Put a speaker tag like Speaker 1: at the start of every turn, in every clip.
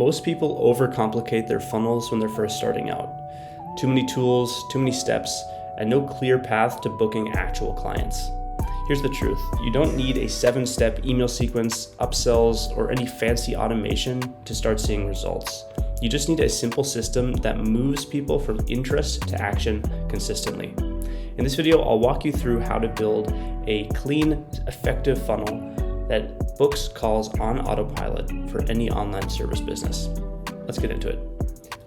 Speaker 1: Most people overcomplicate their funnels when they're first starting out. Too many tools, too many steps, and no clear path to booking actual clients. Here's the truth. You don't need a 7-step email sequence, upsells, or any fancy automation to start seeing results. You just need a simple system that moves people from interest to action consistently. In this video, I'll walk you through how to build a clean, effective funnel that books calls on autopilot for any online service business. Let's get into it.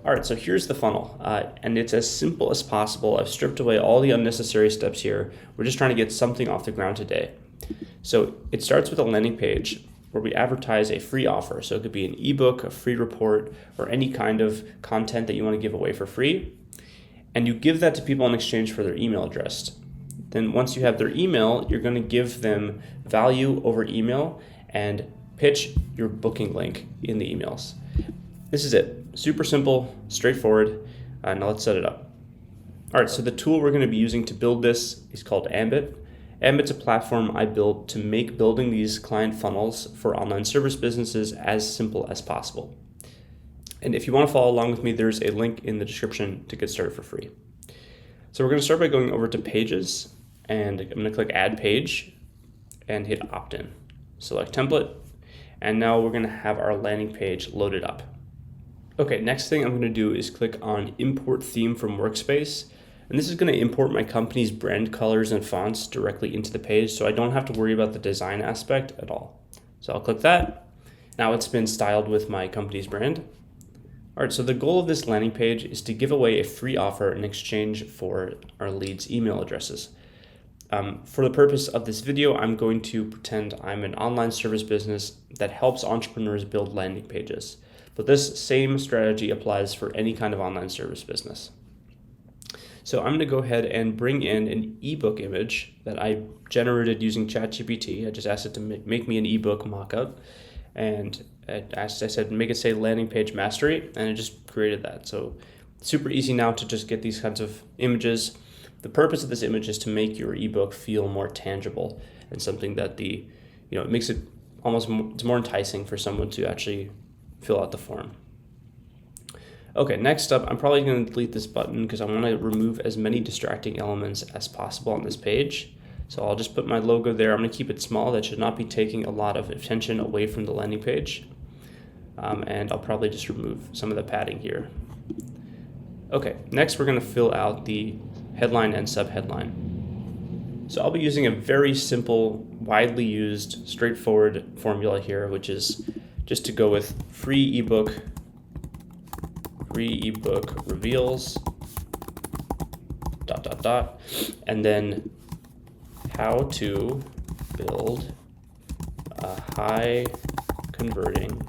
Speaker 1: All right, so here's the funnel, and it's as simple as possible. I've stripped away all the unnecessary steps here. We're just trying to get something off the ground today. So it starts with a landing page where we advertise a free offer. So it could be an ebook, a free report, or any kind of content that you want to give away for free. And you give that to people in exchange for their email address. Then once you have their email, you're going to give them value over email and pitch your booking link in the emails. This is it. Super simple, straightforward. Now let's set it up. All right, so the tool we're going to be using to build this is called Ambit. Ambit's a platform I built to make building these client funnels for online service businesses as simple as possible. And if you want to follow along with me, there's a link in the description to get started for free. So we're going to start by going over to Pages, and I'm going to click Add Page and hit Opt-in. Select Template, and now we're going to have our landing page loaded up. Okay, next thing I'm going to do is click on Import Theme from Workspace, and this is going to import my company's brand colors and fonts directly into the page, so I don't have to worry about the design aspect at all. So I'll click that. Now it's been styled with my company's brand. All right, so the goal of this landing page is to give away a free offer in exchange for our leads' email addresses. For the purpose of this video, I'm going to pretend I'm an online service business that helps entrepreneurs build landing pages. But this same strategy applies for any kind of online service business. So I'm going to go ahead and bring in an ebook image that I generated using ChatGPT. I just asked it to make me an ebook mockup. And I said, make it say landing page mastery, and it just created that. So super easy now to just get these kinds of images. The purpose of this image is to make your ebook feel more tangible and something that it makes it it's more enticing for someone to actually fill out the form. Okay, next up, I'm probably going to delete this button because I want to remove as many distracting elements as possible on this page. So I'll just put my logo there. I'm going to keep it small. That should not be taking a lot of attention away from the landing page. And I'll probably just remove some of the padding here. Okay, next we're going to fill out the headline and subheadline. So I'll be using a very simple, widely used, straightforward formula here, which is just to go with free ebook reveals, ... and then how to build a high converting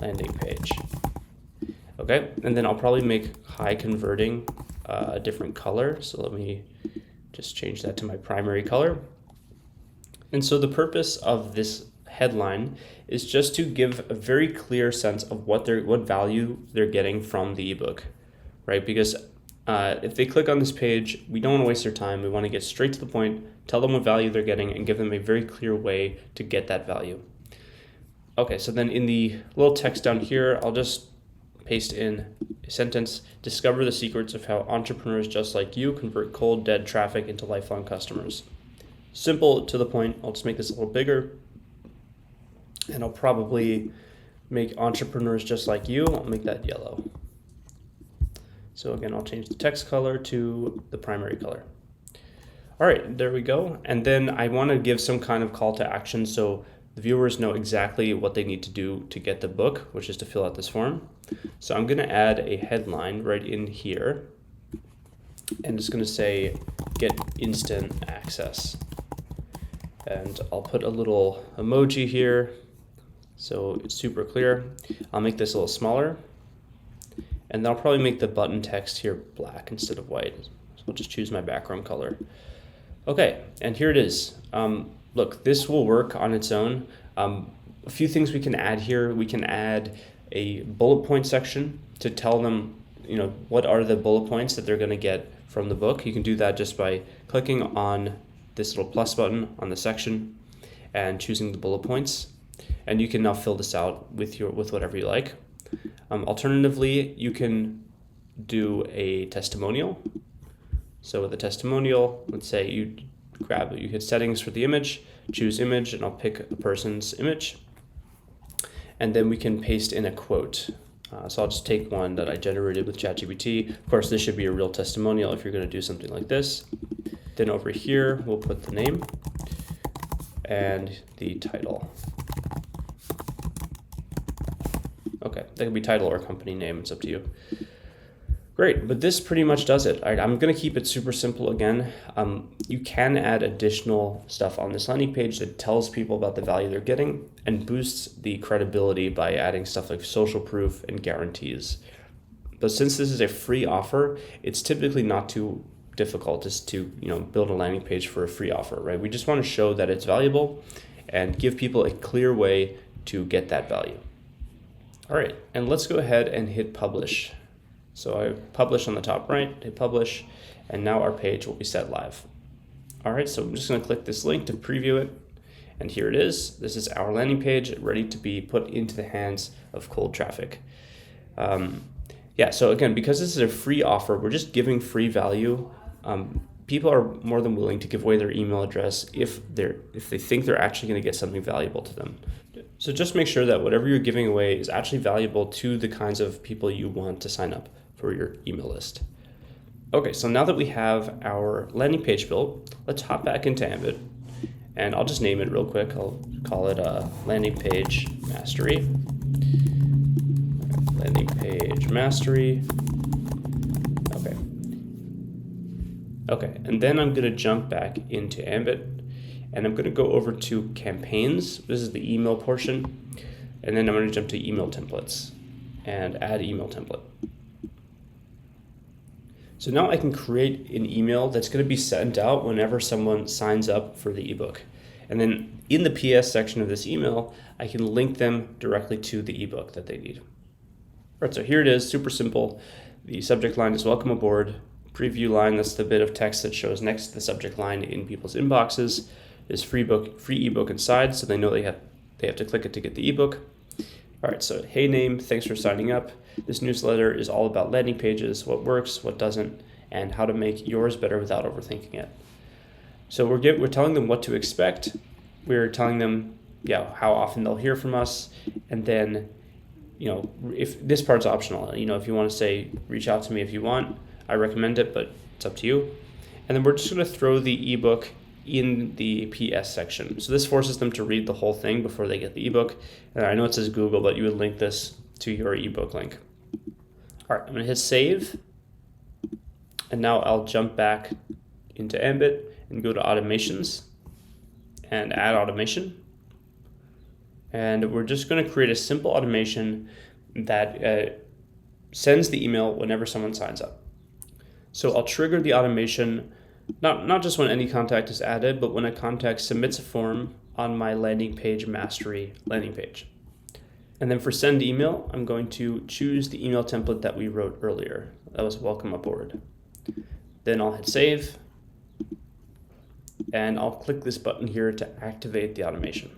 Speaker 1: landing page. Okay, and then I'll probably make high converting a different color. So let me just change that to my primary color. And so the purpose of this headline is just to give a very clear sense of what value they're getting from the ebook, right? Because if they click on this page, we don't want to waste their time. We want to get straight to the point, tell them what value they're getting, and give them a very clear way to get that value. Okay, so then in the little text down here, I'll just paste in a sentence: discover the secrets of how entrepreneurs just like you convert cold, dead traffic into lifelong customers. Simple, to the point. I'll just make this a little bigger, and I'll probably make entrepreneurs just like you. I'll make that yellow. So again, I'll change the text color to the primary color. All right, there we go. And then I want to give some kind of call to action so the viewers know exactly what they need to do to get the book, which is to fill out this form. So I'm going to add a headline right in here, and it's going to say get instant access. And I'll put a little emoji here so it's super clear. I'll make this a little smaller, and then I'll probably make the button text here black instead of white. So I'll just choose my background color. Okay, and here it is. Look, this will work on its own. A few things we can add here. We can add a bullet point section to tell them, what are the bullet points that they're going to get from the book. You can do that just by clicking on this little plus button on the section and choosing the bullet points. And you can now fill this out with whatever you like. Alternatively, you can do a testimonial. So with a testimonial, let's say you hit settings for the image, choose image, and I'll pick a person's image. And then we can paste in a quote. So I'll just take one that I generated with ChatGPT. Of course, this should be a real testimonial if you're going to do something like this. Then over here, we'll put the name and the title. Okay, that could be title or company name, it's up to you. Great, but this pretty much does it. All right, I'm gonna keep it super simple again. You can add additional stuff on this landing page that tells people about the value they're getting and boosts the credibility by adding stuff like social proof and guarantees. But since this is a free offer, it's typically not too difficult just to build a landing page for a free offer, right? We just want to show that it's valuable and give people a clear way to get that value. All right, and let's go ahead and hit publish. So I publish on the top right, hit publish, and now our page will be set live. All right, so I'm just gonna click this link to preview it, and here it is. This is our landing page ready to be put into the hands of cold traffic. So again, because this is a free offer, we're just giving free value. People are more than willing to give away their email address if they think they're actually gonna get something valuable to them. So just make sure that whatever you're giving away is actually valuable to the kinds of people you want to sign up for your email list. Okay, so now that we have our landing page built, let's hop back into Ambit, and I'll just name it real quick. I'll call it landing page mastery. Landing page mastery. Okay, and then I'm gonna jump back into Ambit, and I'm gonna go over to campaigns. This is the email portion. And then I'm gonna jump to email templates and add email template. So now I can create an email that's gonna be sent out whenever someone signs up for the ebook. And then in the PS section of this email, I can link them directly to the ebook that they need. All right, so here it is, super simple. The subject line is welcome aboard. Preview line, that's the bit of text that shows next to the subject line in people's inboxes, is free ebook inside, so they know they have to click it to get the ebook. All right, so hey name, thanks for signing up. This newsletter is all about landing pages, what works, what doesn't, and how to make yours better without overthinking it. So we're telling them what to expect. We're telling them how often they'll hear from us, and then if this part's optional, if you want to say reach out to me if you want, I recommend it, but it's up to you. And then we're just going to throw the ebook in the PS section. So this forces them to read the whole thing before they get the ebook. And I know it says Google, but you would link this to your ebook link. All right, I'm going to hit save. And now I'll jump back into Ambit and go to automations and add automation. And we're just going to create a simple automation that sends the email whenever someone signs up. So I'll trigger the automation, not just when any contact is added, but when a contact submits a form on my landing page mastery landing page. And then for send email, I'm going to choose the email template that we wrote earlier. That was welcome aboard. Then I'll hit save, and I'll click this button here to activate the automation.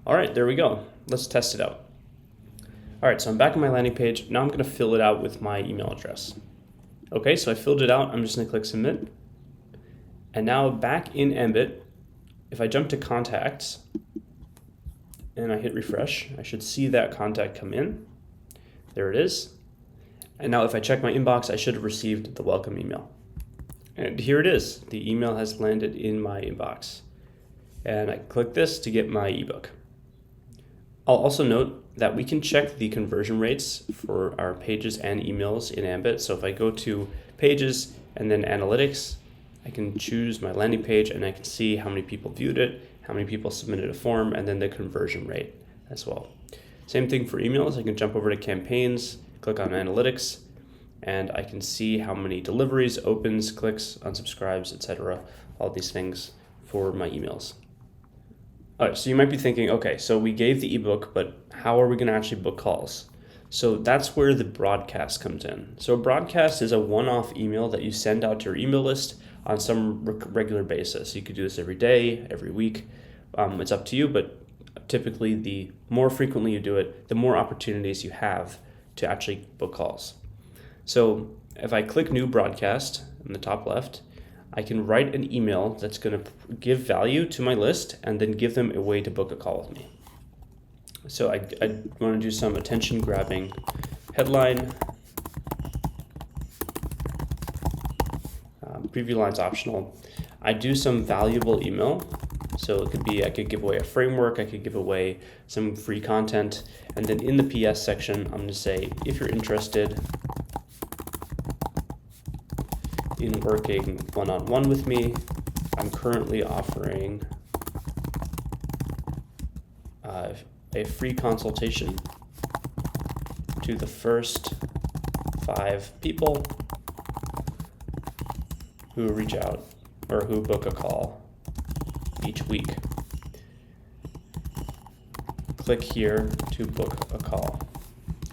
Speaker 1: All right, there we go. Let's test it out. All right, so I'm back on my landing page. Now I'm gonna fill it out with my email address. Okay, so I filled it out. I'm just gonna click submit. And now back in Ambit, if I jump to contacts and I hit refresh, I should see that contact come in. There it is. And now if I check my inbox, I should have received the welcome email. And here it is. The email has landed in my inbox. And I click this to get my ebook. I'll also note that we can check the conversion rates for our pages and emails in Ambit. So if I go to pages and then analytics, I can choose my landing page and I can see how many people viewed it, how many people submitted a form, and then the conversion rate as well. Same thing for emails. I can jump over to campaigns, click on analytics, and I can see how many deliveries, opens, clicks, unsubscribes, etc. All these things for my emails. All right, so you might be thinking, okay, so we gave the ebook, but how are we going to actually book calls? So that's where the broadcast comes in. So a broadcast is a one-off email that you send out to your email list on some regular basis. You could do this every day, every week, It's up to you, but typically the more frequently you do it, the more opportunities you have to actually book calls. So if I click new broadcast in the top left, I can write an email that's going to give value to my list and then give them a way to book a call with me. So I want to do some attention grabbing headline. Preview line's optional. I do some valuable email. So it could be, I could give away a framework, I could give away some free content, and then in the PS section, I'm going to say, if you're interested in working one-on-one with me, I'm currently offering a free consultation to the first 5 people who reach out or who book a call each week. Click here to book a call.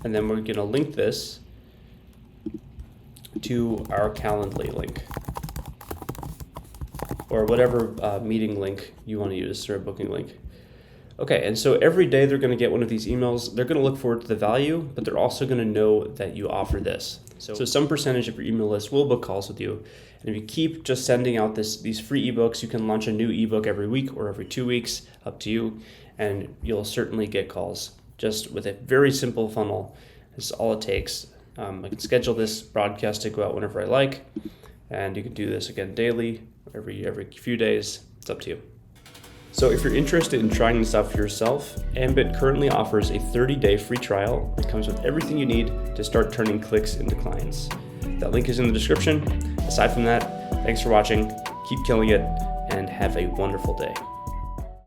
Speaker 1: And then we're going to link this to our Calendly link or whatever meeting link you want to use or a booking link. Okay, and so every day they're going to get one of these emails. They're going to look forward to the value, but they're also going to know that you offer this. So some percentage of your email list will book calls with you. And if you keep just sending out these free ebooks, you can launch a new ebook every week or every 2 weeks, up to you, and you'll certainly get calls just with a very simple funnel. This is all it takes. I can schedule this broadcast to go out whenever I like, and you can do this again daily, every few days. It's up to you. So if you're interested in trying this out for yourself, Ambit currently offers a 30-day free trial that comes with everything you need to start turning clicks into clients. That link is in the description. Aside from that, thanks for watching, keep killing it, and have a wonderful day.